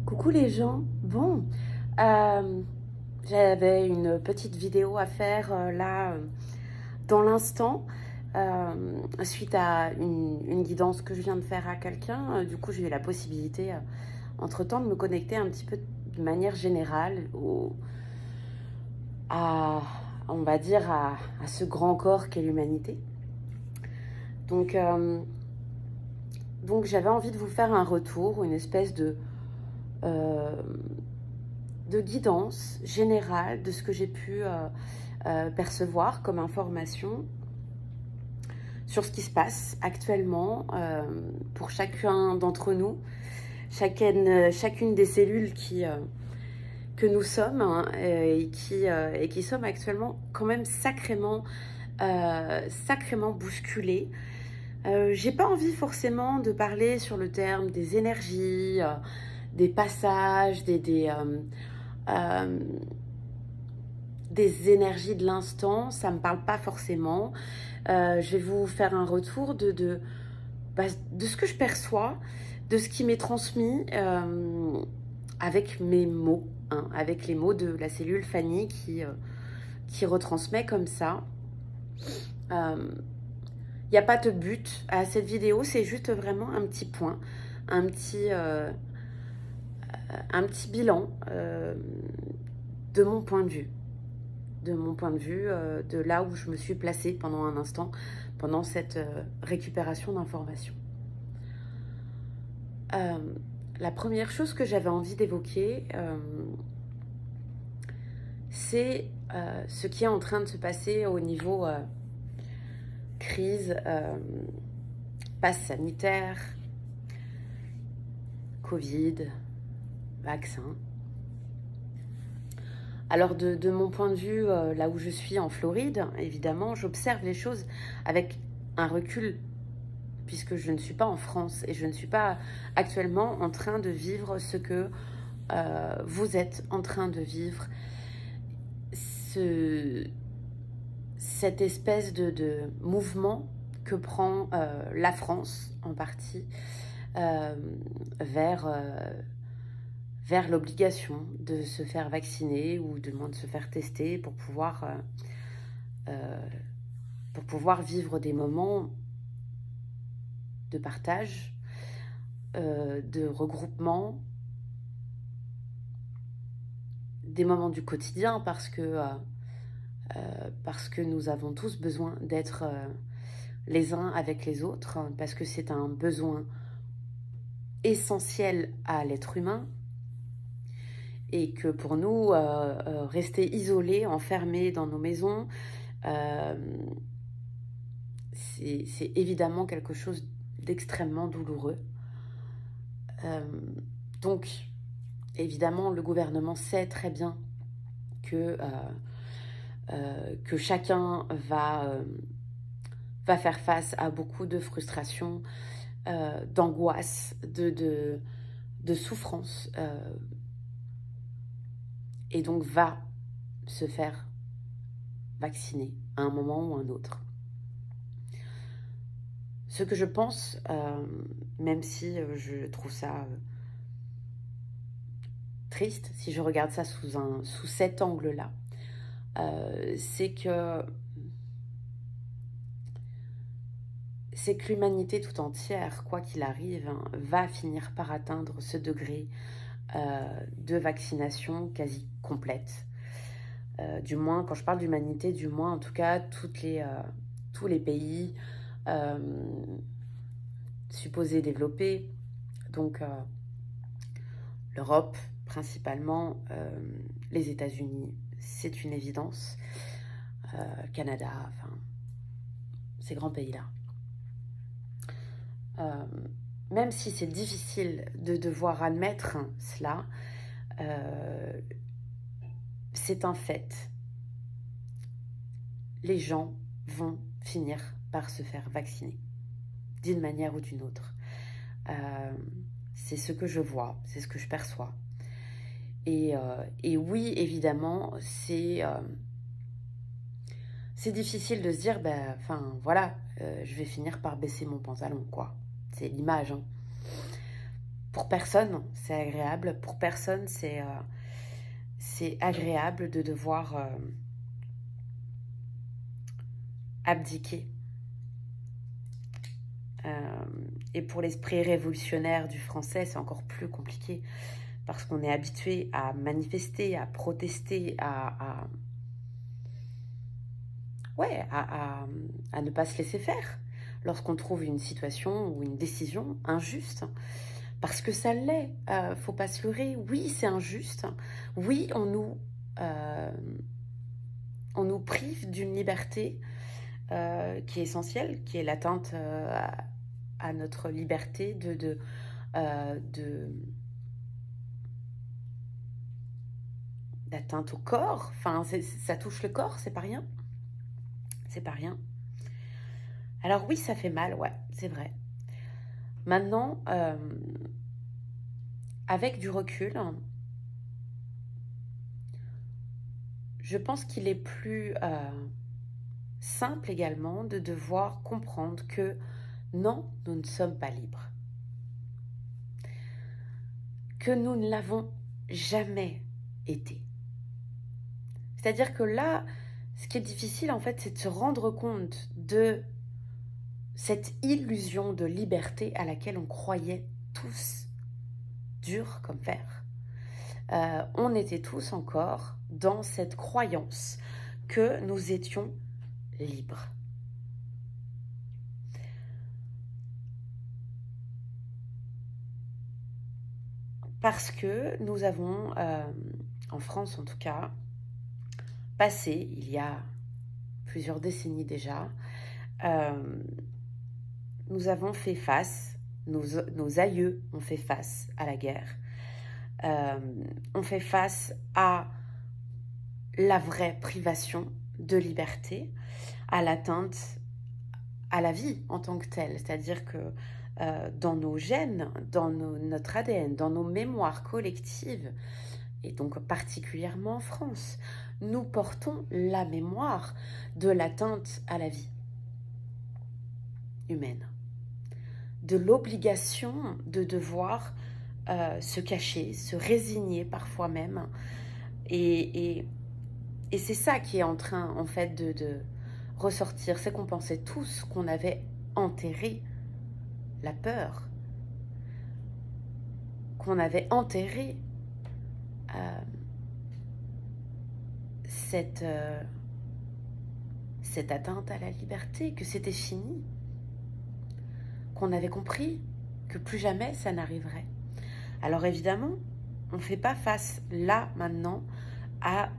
Coucou les gens, bon, euh, j'avais une petite vidéo à faire dans l'instant, suite à une guidance que je viens de faire à quelqu'un. Du coup, j'ai eu la possibilité, entre-temps, de me connecter un petit peu de manière générale à, on va dire, à ce grand corps qu'est l'humanité. Donc, euh, donc j'avais envie de vous faire un retour, une espèce euh, de guidance générale de ce que j'ai pu percevoir comme information sur ce qui se passe actuellement pour chacun d'entre nous, chacune des cellules que nous sommes, hein, et qui sommes actuellement quand même sacrément bousculées. J'ai pas envie forcément de parler sur le terme des énergies, des passages, euh, des énergies de l'instant, ça me parle pas forcément. Je vais vous faire un retour de ce que je perçois, de ce qui m'est transmis avec mes mots, hein, avec les mots de la cellule Fanny qui retransmet comme ça. Il n'y a pas de but à cette vidéo, c'est juste vraiment un petit point, un petit, euh, un petit bilan de mon point de vue. De là où je me suis placée pendant un instant, pendant cette récupération d'informations. La première chose que j'avais envie d'évoquer, c'est ce qui est en train de se passer au niveau crise, passe sanitaire, Covid, vaccin. Alors de mon point de vue, là où je suis en Floride, évidemment, j'observe les choses avec un recul, puisque je ne suis pas en France et je ne suis pas actuellement en train de vivre ce que vous êtes en train de vivre, cette espèce de mouvement que prend la France en partie euh, vers... vers l'obligation de se faire vacciner ou de moins de se faire tester pour pouvoir vivre des moments de partage, de regroupement, des moments du quotidien parce que nous avons tous besoin d'être les uns avec les autres, parce que c'est un besoin essentiel à l'être humain. Et que pour nous, rester isolés, enfermés dans nos maisons, c'est évidemment quelque chose d'extrêmement douloureux. Donc, évidemment, le gouvernement sait très bien que chacun va faire face à beaucoup de frustration, d'angoisse, de souffrance, et donc va se faire vacciner à un moment ou un autre. Ce que je pense, même si je trouve ça triste, si je regarde ça sous cet angle-là, c'est que l'humanité tout entière, quoi qu'il arrive, hein, va finir par atteindre ce degré de vaccination quasi complète. Du moins, quand je parle d'humanité, du moins en tout cas tous les pays supposés développés, donc l'Europe principalement, les États-Unis, c'est une évidence, Canada, enfin ces grands pays-là. Même si c'est difficile de devoir admettre cela, c'est un fait. Les gens vont finir par se faire vacciner, d'une manière ou d'une autre. C'est ce que je vois, c'est ce que je perçois. Et oui, évidemment, c'est difficile de se dire, enfin voilà, je vais finir par baisser mon pantalon, quoi. C'est l'image, hein. pour personne, c'est agréable. Pour personne, c'est agréable de devoir abdiquer. Et pour l'esprit révolutionnaire du français, c'est encore plus compliqué parce qu'on est habitué à manifester, à protester, ouais, à ne pas se laisser faire lorsqu'on trouve une situation ou une décision injuste. Parce que ça l'est, faut pas se leurrer. Oui, c'est injuste. Oui, on nous prive d'une liberté qui est essentielle, qui est l'atteinte à notre liberté d'atteinte au corps. Enfin, ça touche le corps, c'est pas rien. C'est pas rien. Alors oui, ça fait mal, ouais, c'est vrai. Maintenant, avec du recul, je pense qu'il est plus simple également de devoir comprendre que non, nous ne sommes pas libres. Que nous ne l'avons jamais été. C'est-à-dire que là, ce qui est difficile en fait, c'est de se rendre compte de cette illusion de liberté à laquelle on croyait tous, dur comme fer. On était tous encore dans cette croyance que nous étions libres. Parce que nous avons, en France en tout cas, passé, il y a plusieurs décennies déjà, nous avons fait face, nos aïeux ont fait face à la guerre, ont fait face à la vraie privation de liberté, à l'atteinte à la vie en tant que telle. C'est-à-dire que dans nos gènes, dans notre ADN, dans nos mémoires collectives, et donc particulièrement en France, nous portons la mémoire de l'atteinte à la vie humaine, de l'obligation de devoir se cacher, se résigner parfois même. Et c'est ça qui est en train, en fait, de ressortir. C'est qu'on pensait tous qu'on avait enterré la peur, qu'on avait enterré cette atteinte à la liberté, que c'était fini, qu'on avait compris que plus jamais ça n'arriverait. Alors évidemment, on ne fait pas face là, maintenant, à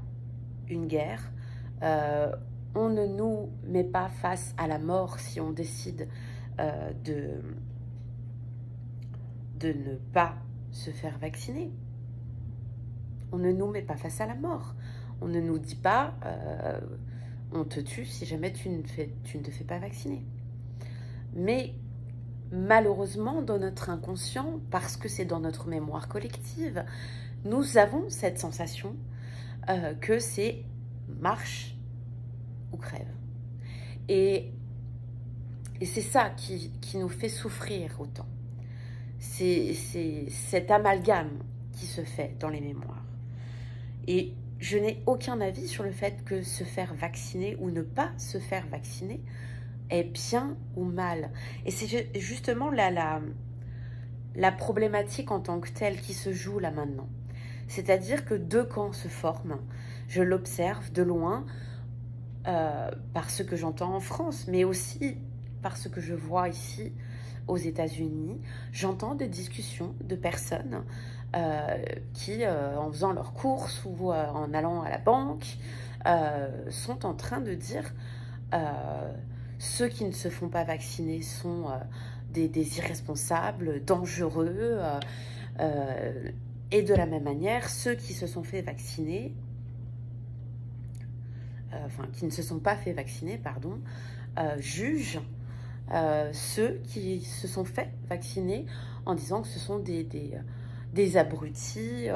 une guerre. On ne nous met pas face à la mort si on décide de ne pas se faire vacciner. On ne nous met pas face à la mort. On ne nous dit pas on te tue si jamais tu ne te fais pas vacciner. Mais malheureusement, dans notre inconscient, parce que c'est dans notre mémoire collective, nous avons cette sensation que c'est marche ou crève. Et c'est ça qui nous fait souffrir autant. C'est cet amalgame qui se fait dans les mémoires. Et je n'ai aucun avis sur le fait que se faire vacciner ou ne pas se faire vacciner est bien ou mal. Et c'est justement la problématique en tant que telle qui se joue là maintenant. C'est-à-dire que deux camps se forment. Je l'observe de loin par ce que j'entends en France, mais aussi par ce que je vois ici aux États-Unis. J'entends des discussions de personnes qui, en faisant leurs courses ou en allant à la banque, sont en train de dire ceux qui ne se font pas vacciner sont des irresponsables, dangereux, et de la même manière, ceux qui se sont fait vacciner, qui ne se sont pas fait vacciner, pardon, jugent ceux qui se sont fait vacciner en disant que ce sont des abrutis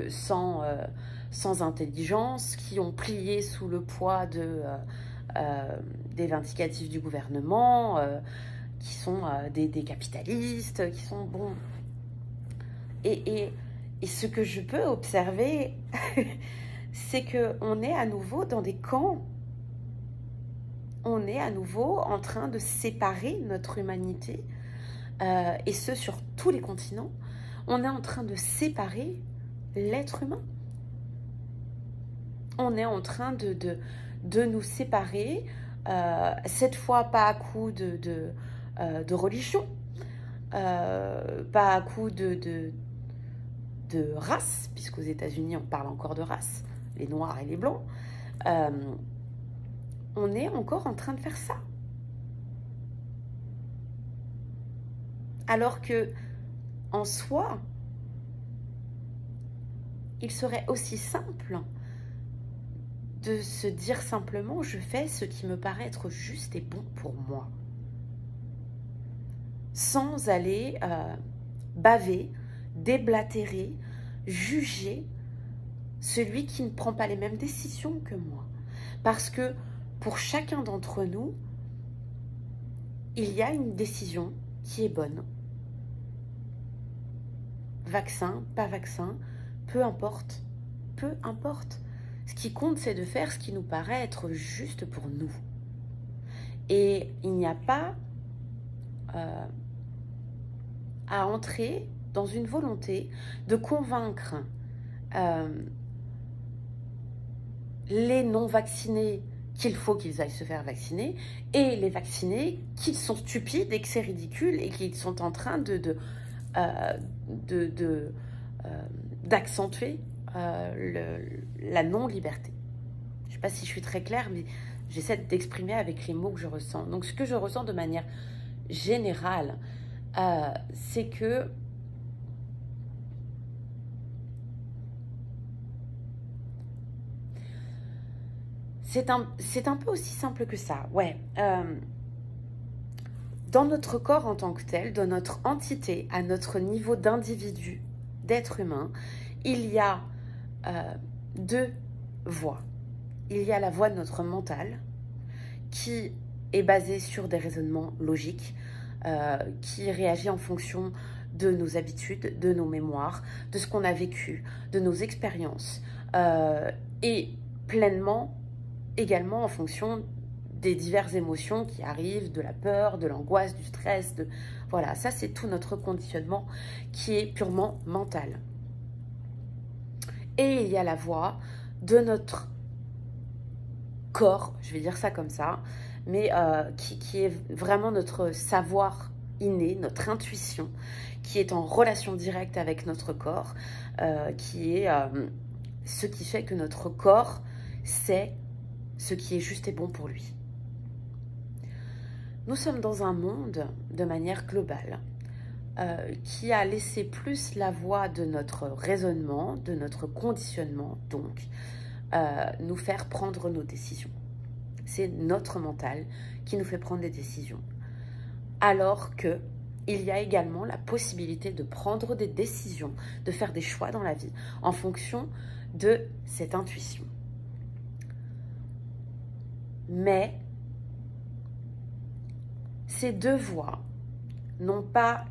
sans intelligence, qui ont plié sous le poids des vindicatifs du gouvernement, qui sont des capitalistes, qui sont... Bon, Et ce que je peux observer, c'est qu'on est à nouveau dans des camps. On est à nouveau en train de séparer notre humanité, et ce sur tous les continents. On est en train de séparer l'être humain. On est en train de nous séparer, cette fois pas à coup de religion, pas à coup de race, puisqu'aux États-Unis on parle encore de race, les noirs et les blancs. On est encore en train de faire ça. Alors que, en soi, il serait aussi simple de se dire simplement « je fais ce qui me paraît être juste et bon pour moi », sans aller baver, déblatérer, juger celui qui ne prend pas les mêmes décisions que moi. Parce que pour chacun d'entre nous, il y a une décision qui est bonne. Vaccin, pas vaccin, peu importe, peu importe. Ce qui compte, c'est de faire ce qui nous paraît être juste pour nous. Et il n'y a pas à entrer dans une volonté de convaincre les non-vaccinés qu'il faut qu'ils aillent se faire vacciner, et les vaccinés qu'ils sont stupides et que c'est ridicule et qu'ils sont en train d'accentuer la non-liberté. Je ne sais pas si je suis très claire, mais j'essaie d'exprimer avec les mots que je ressens. Donc ce que je ressens de manière générale, c'est que c'est un peu aussi simple que ça, ouais. Dans notre corps en tant que tel, dans notre entité, à notre niveau d'individu, d'être humain, il y a deux voies. Il y a la voie de notre mental, qui est basée sur des raisonnements logiques, qui réagit en fonction de nos habitudes, de nos mémoires, de ce qu'on a vécu, de nos expériences, et pleinement également en fonction des diverses émotions qui arrivent, de la peur, de l'angoisse, du stress. Voilà, ça c'est tout notre conditionnement qui est purement mental. Et il y a la voie de notre corps, je vais dire ça comme ça, mais qui est vraiment notre savoir inné, notre intuition, qui est en relation directe avec notre corps, qui est ce qui fait que notre corps sait ce qui est juste et bon pour lui. Nous sommes dans un monde, de manière globale, qui a laissé plus la voie de notre raisonnement, de notre conditionnement, donc, nous faire prendre nos décisions. C'est notre mental qui nous fait prendre des décisions. Alors que il y a également la possibilité de prendre des décisions, de faire des choix dans la vie, en fonction de cette intuition. Mais ces deux voies n'ont pas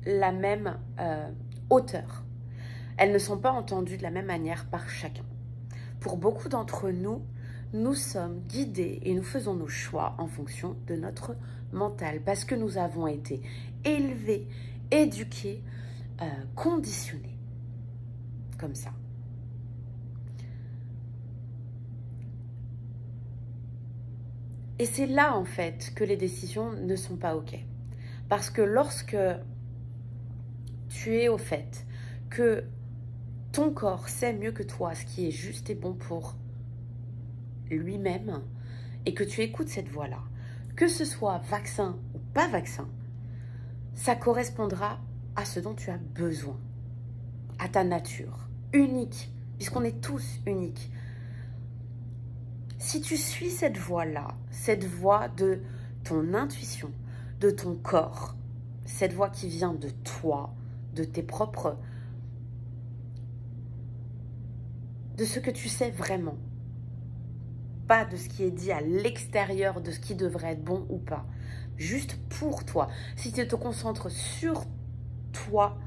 la même hauteur. Elles ne sont pas entendues de la même manière par chacun. Pour beaucoup d'entre nous, nous sommes guidés et nous faisons nos choix en fonction de notre mental parce que nous avons été élevés, éduqués, conditionnés comme ça. Et c'est là, en fait, que les décisions ne sont pas OK. Parce que lorsque tu es au fait que ton corps sait mieux que toi ce qui est juste et bon pour lui-même, et que tu écoutes cette voix-là, que ce soit vaccin ou pas vaccin, ça correspondra à ce dont tu as besoin, à ta nature, unique, puisqu'on est tous uniques. Si tu suis cette voie-là, cette voie de ton intuition, de ton corps, cette voie qui vient de toi, de tes propres... de ce que tu sais vraiment, pas de ce qui est dit à l'extérieur de ce qui devrait être bon ou pas, juste pour toi. Si tu te concentres sur toi,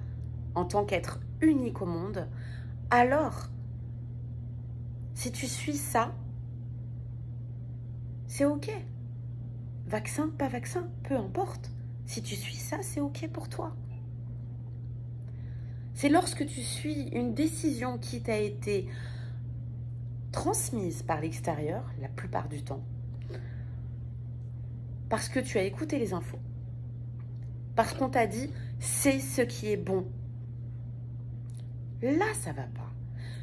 en tant qu'être unique au monde, alors, si tu suis ça, c'est ok. Vaccin, pas vaccin, peu importe. Si tu suis ça, c'est ok pour toi. C'est lorsque tu suis une décision qui t'a été transmise par l'extérieur, la plupart du temps, parce que tu as écouté les infos, parce qu'on t'a dit c'est ce qui est bon. Là, ça va pas.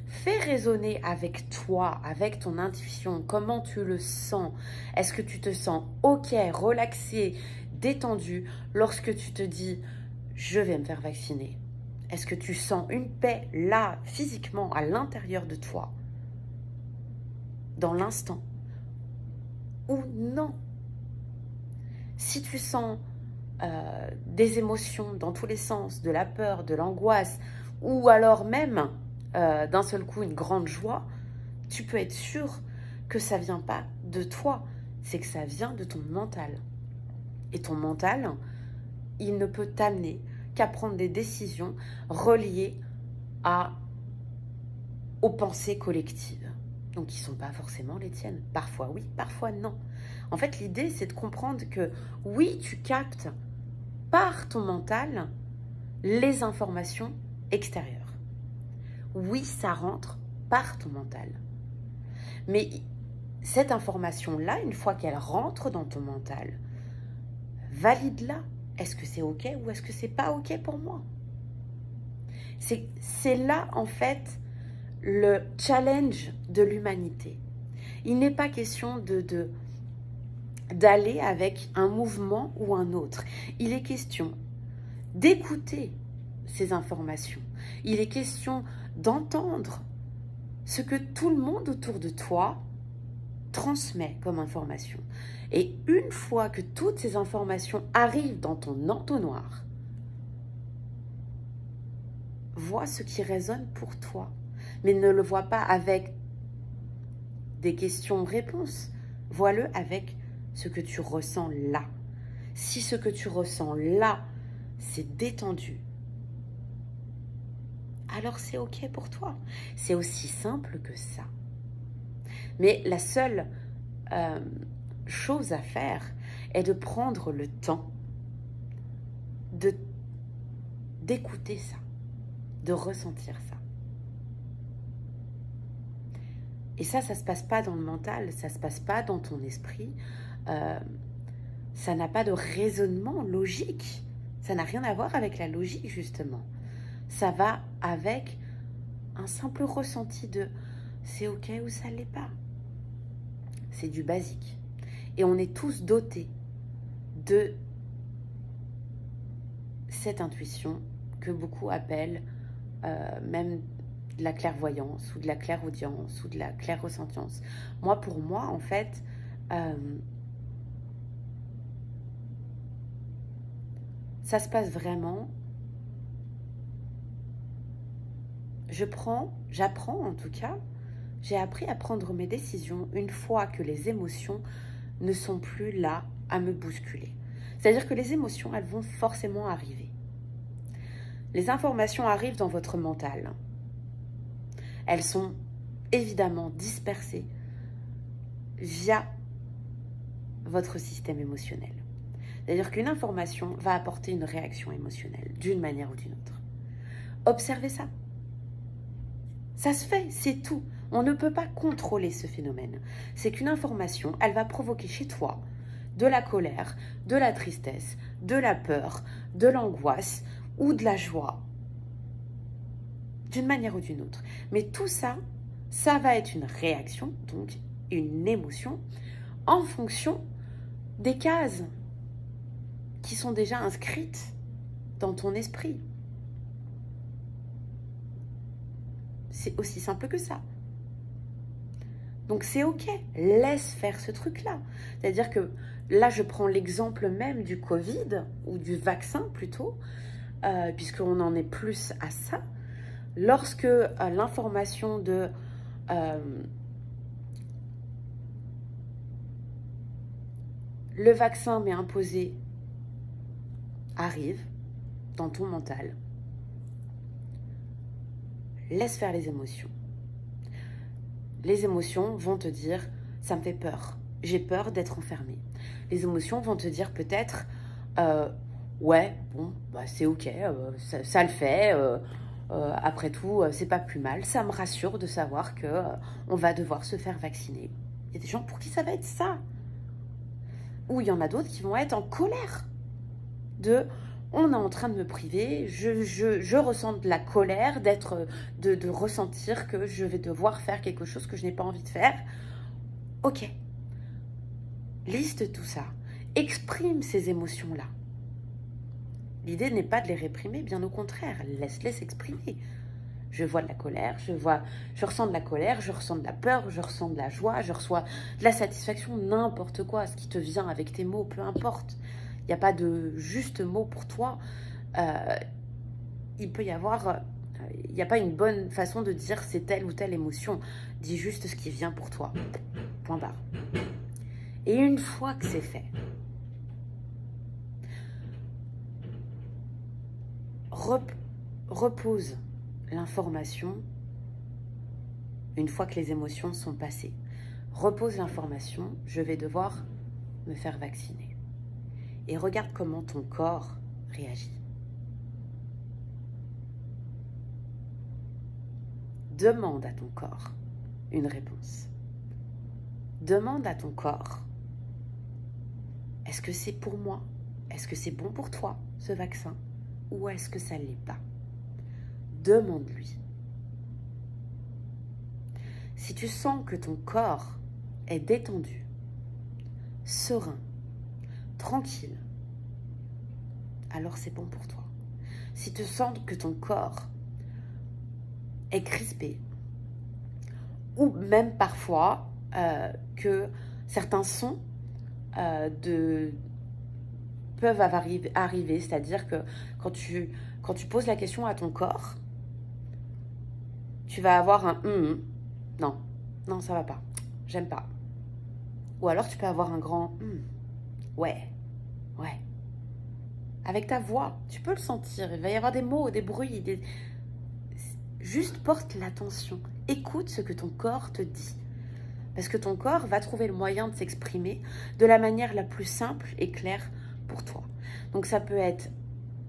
Fais raisonner avec toi, avec ton intuition, comment tu le sens. Est-ce que tu te sens ok, relaxé, détendu lorsque tu te dis je vais me faire vacciner? Est-ce que tu sens une paix là, physiquement, à l'intérieur de toi, dans l'instant? Ou non? Si tu sens des émotions dans tous les sens, de la peur, de l'angoisse, ou alors même d'un seul coup une grande joie, tu peux être sûr que ça ne vient pas de toi, c'est que ça vient de ton mental. Et ton mental, il ne peut t'amener qu'à prendre des décisions reliées aux pensées collectives. Donc qui ne sont pas forcément les tiennes. Parfois oui, parfois non. En fait, l'idée, c'est de comprendre que oui, tu captes par ton mental les informations extérieures. Oui, ça rentre par ton mental. Mais cette information-là, une fois qu'elle rentre dans ton mental, valide-la. Est-ce que c'est ok ou est-ce que c'est pas ok pour moi? C'est là, en fait, le challenge de l'humanité. Il n'est pas question d'aller avec un mouvement ou un autre. Il est question d'écouter ces informations. Il est question d'entendre ce que tout le monde autour de toi transmet comme information. Et une fois que toutes ces informations arrivent dans ton entonnoir, vois ce qui résonne pour toi. Mais ne le vois pas avec des questions-réponses. Vois-le avec ce que tu ressens là. Si ce que tu ressens là, c'est détendu, alors c'est ok pour toi. C'est aussi simple que ça. Mais la seule chose à faire est de prendre le temps d'écouter ça, de ressentir ça. Et ça se passe pas dans le mental, ça se passe pas dans ton esprit. Ça n'a pas de raisonnement logique. Ça n'a rien à voir avec la logique, justement. Ça va avec un simple ressenti de c'est ok ou ça l'est pas. C'est du basique. Et on est tous dotés de cette intuition que beaucoup appellent même de la clairvoyance ou de la clairaudience ou de la clairressentience. Moi, pour moi, en fait, ça se passe vraiment. J'apprends en tout cas, j'ai appris à prendre mes décisions une fois que les émotions ne sont plus là à me bousculer. C'est-à-dire que les émotions, elles vont forcément arriver. Les informations arrivent dans votre mental. Elles sont évidemment dispersées via votre système émotionnel. C'est-à-dire qu'une information va apporter une réaction émotionnelle d'une manière ou d'une autre. Observez ça. Ça se fait, c'est tout. On ne peut pas contrôler ce phénomène. C'est qu'une information, elle va provoquer chez toi de la colère, de la tristesse, de la peur, de l'angoisse ou de la joie, d'une manière ou d'une autre. Mais tout ça, ça va être une réaction, donc une émotion, en fonction des cases qui sont déjà inscrites dans ton esprit. C'est aussi simple que ça. Donc c'est ok, laisse faire ce truc-là. C'est-à-dire que là, je prends l'exemple même du Covid, ou du vaccin plutôt, puisqu'on en est plus à ça. Lorsque l'information de le vaccin m'est imposé arrive dans ton mental, laisse faire les émotions. Les émotions vont te dire, ça me fait peur, j'ai peur d'être enfermée. Les émotions vont te dire peut-être, ouais, bon, bah, c'est ok, ça le fait, après tout, c'est pas plus mal. Ça me rassure de savoir que on va devoir se faire vacciner. Il y a des gens pour qui ça va être ça. Ou il y en a d'autres qui vont être en colère. On est en train de me priver, je ressens de la colère, de ressentir que je vais devoir faire quelque chose que je n'ai pas envie de faire. Ok. Liste tout ça. Exprime ces émotions-là. L'idée n'est pas de les réprimer, bien au contraire, laisse-les s'exprimer. Je vois de la colère, je ressens de la colère, je ressens de la peur, je ressens de la joie, je reçois de la satisfaction, n'importe quoi, ce qui te vient avec tes mots, peu importe. Il n'y a pas de juste mot pour toi. Il peut y avoir... Il n'y a pas une bonne façon de dire c'est telle ou telle émotion. Dis juste ce qui vient pour toi. Point barre. Et une fois que c'est fait, repose l'information une fois que les émotions sont passées. Repose l'information, je vais devoir me faire vacciner. Et regarde comment ton corps réagit. Demande à ton corps une réponse. Demande à ton corps, est-ce que c'est pour moi? Est-ce que c'est bon pour toi, ce vaccin? Ou est-ce que ça ne l'est pas? Demande-lui. Si tu sens que ton corps est détendu, serein, tranquille, alors c'est bon pour toi. Si tu sens que ton corps est crispé, ou même parfois que certains sons peuvent arriver, c'est-à-dire que quand tu poses la question à ton corps, tu vas avoir un non, ça va pas, j'aime pas. Ou alors tu peux avoir un grand ouais. Avec ta voix, tu peux le sentir, il va y avoir des mots, des bruits, juste porte l'attention, écoute ce que ton corps te dit. Parce que ton corps va trouver le moyen de s'exprimer de la manière la plus simple et claire pour toi. Donc ça peut être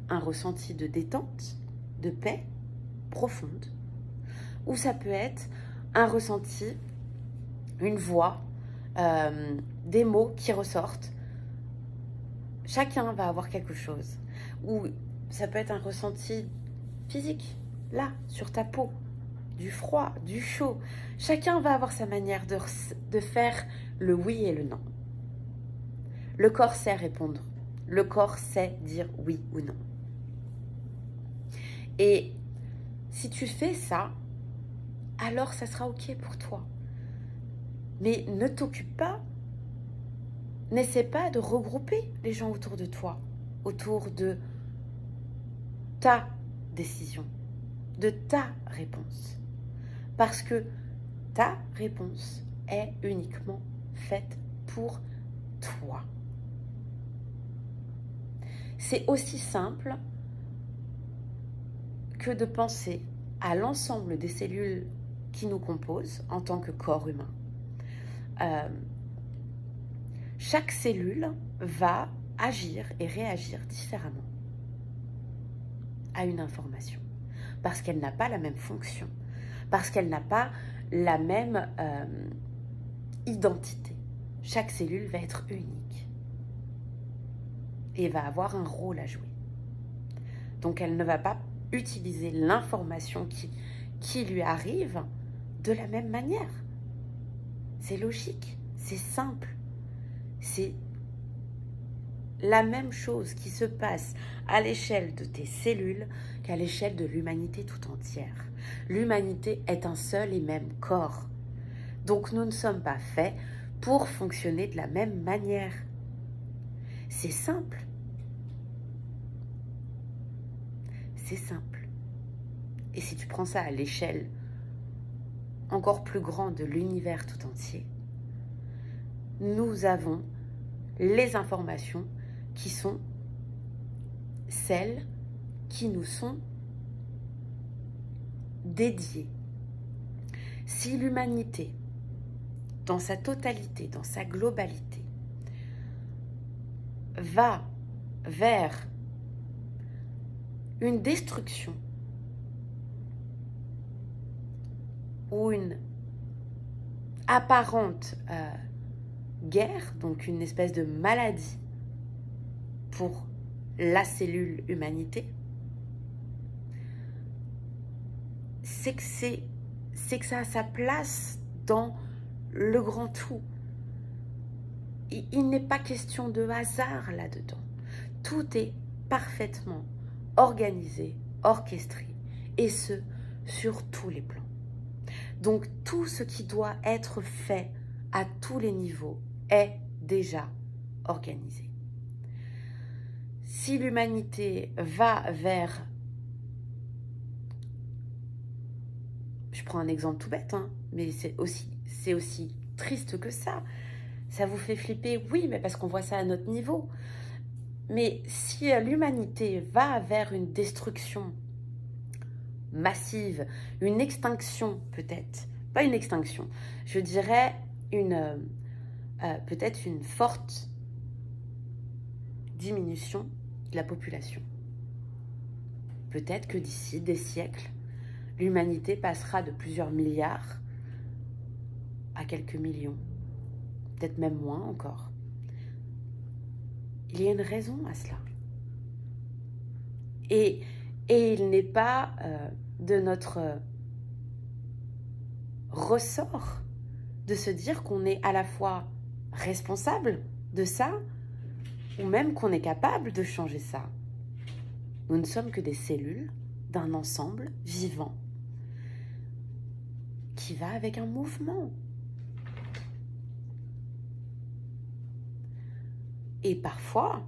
un ressenti de détente, de paix profonde, ou ça peut être un ressenti, une voix, des mots qui ressortent. Chacun va avoir quelque chose. Ou ça peut être un ressenti physique, là, sur ta peau, du froid, du chaud. Chacun va avoir sa manière de faire le oui et le non. Le corps sait répondre. Le corps sait dire oui ou non. Et si tu fais ça, alors ça sera ok pour toi. Mais ne t'occupe pas, n'essaie pas de regrouper les gens autour de toi, autour de ta décision, de ta réponse. Parce que ta réponse est uniquement faite pour toi. C'est aussi simple que de penser à l'ensemble des cellules qui nous composent en tant que corps humain. Chaque cellule va agir et réagir différemment à une information parce qu'elle n'a pas la même fonction, parce qu'elle n'a pas la même identité. Chaque cellule va être unique et va avoir un rôle à jouer. Donc elle ne va pas utiliser l'information qui lui arrive de la même manière. C'est logique, c'est simple. C'est la même chose qui se passe à l'échelle de tes cellules qu'à l'échelle de l'humanité tout entière. L'humanité est un seul et même corps. Donc nous ne sommes pas faits pour fonctionner de la même manière. C'est simple. C'est simple. Et si tu prends ça à l'échelle encore plus grande de l'univers tout entier, nous avons les informations qui sont celles qui nous sont dédié, si l'humanité, dans sa totalité, dans sa globalité, va vers une destruction ou une apparente guerre, donc une espèce de maladie pour la cellule humanité, c'est que ça a sa place dans le grand tout. Il n'est pas question de hasard là-dedans. Tout est parfaitement organisé, orchestré, et ce, sur tous les plans. Donc tout ce qui doit être fait à tous les niveaux est déjà organisé. Si l'humanité va vers... Je prends un exemple tout bête, hein, mais c'est aussi triste que ça. Ça vous fait flipper? Oui, mais parce qu'on voit ça à notre niveau. Mais si l'humanité va vers une destruction massive, une extinction peut-être, pas une extinction, je dirais peut-être une forte diminution de la population. Peut-être que d'ici des siècles, l'humanité passera de plusieurs milliards à quelques millions, peut-être même moins encore. Il y a une raison à cela. Et il n'est pas de notre ressort de se dire qu'on est à la fois responsable de ça, ou même qu'on est capable de changer ça. Nous ne sommes que des cellules d'un ensemble vivant qui va avec un mouvement. Et parfois,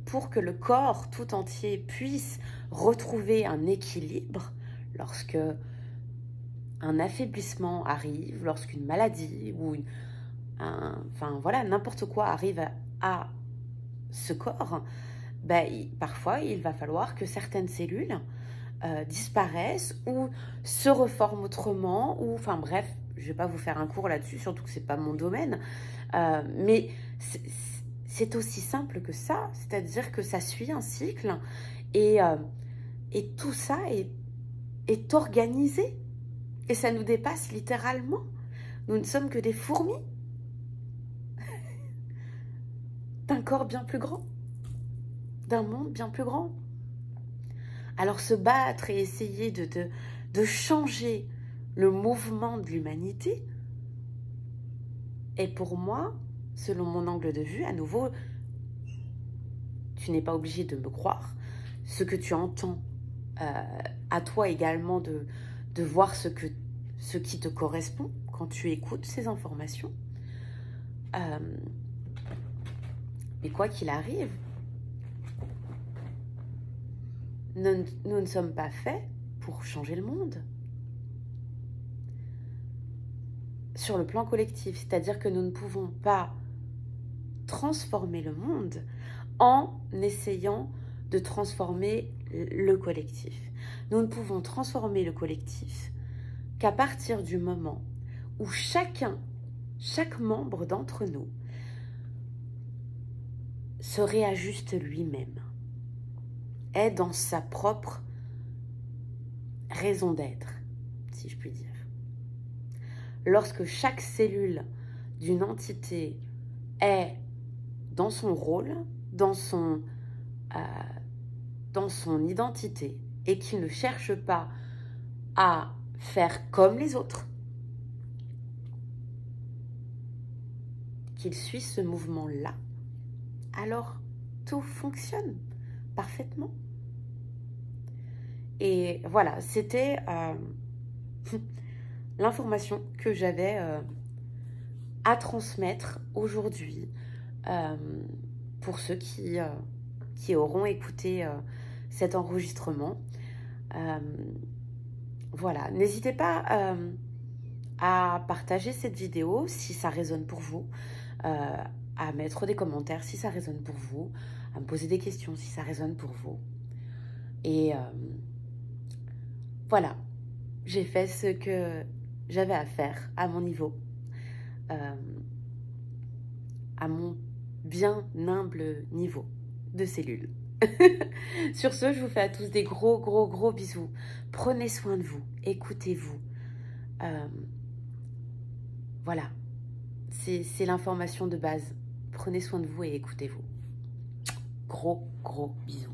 pour que le corps tout entier puisse retrouver un équilibre, lorsque un affaiblissement arrive, lorsqu'une maladie ou enfin voilà, n'importe quoi arrive à ce corps, parfois il va falloir que certaines cellules disparaissent ou se reforment autrement, ou enfin bref, je ne vais pas vous faire un cours là-dessus, surtout que ce n'est pas mon domaine, mais c'est aussi simple que ça, c'est-à-dire que ça suit un cycle et tout ça est organisé et ça nous dépasse littéralement. Nous ne sommes que des fourmis d'un corps bien plus grand, d'un monde bien plus grand. Alors se battre et essayer de changer le mouvement de l'humanité est pour moi, selon mon angle de vue, à nouveau, tu n'es pas obligé de me croire, ce que tu entends, à toi également de voir ce qui te correspond quand tu écoutes ces informations. Mais quoi qu'il arrive, nous ne sommes pas faits pour changer le monde. Sur le plan collectif, c'est-à-dire que nous ne pouvons pas transformer le monde en essayant de transformer le collectif. Nous ne pouvons transformer le collectif qu'à partir du moment où chaque membre d'entre nous se réajuste lui-même, est dans sa propre raison d'être, si je puis dire. Lorsque chaque cellule d'une entité est dans son rôle, dans son identité, et qu'il ne cherche pas à faire comme les autres, qu'il suit ce mouvement-là, alors tout fonctionne parfaitement. Et voilà, c'était l'information que j'avais à transmettre aujourd'hui pour ceux qui auront écouté cet enregistrement. Voilà, n'hésitez pas à partager cette vidéo si ça résonne pour vous, à mettre des commentaires si ça résonne pour vous, à me poser des questions si ça résonne pour vous. Et voilà, j'ai fait ce que j'avais à faire à mon niveau, à mon bien humble niveau de cellule. Sur ce, je vous fais à tous des gros, gros, gros bisous. Prenez soin de vous, écoutez-vous. Voilà, c'est l'information de base. Prenez soin de vous et écoutez-vous. Gros, gros bisous.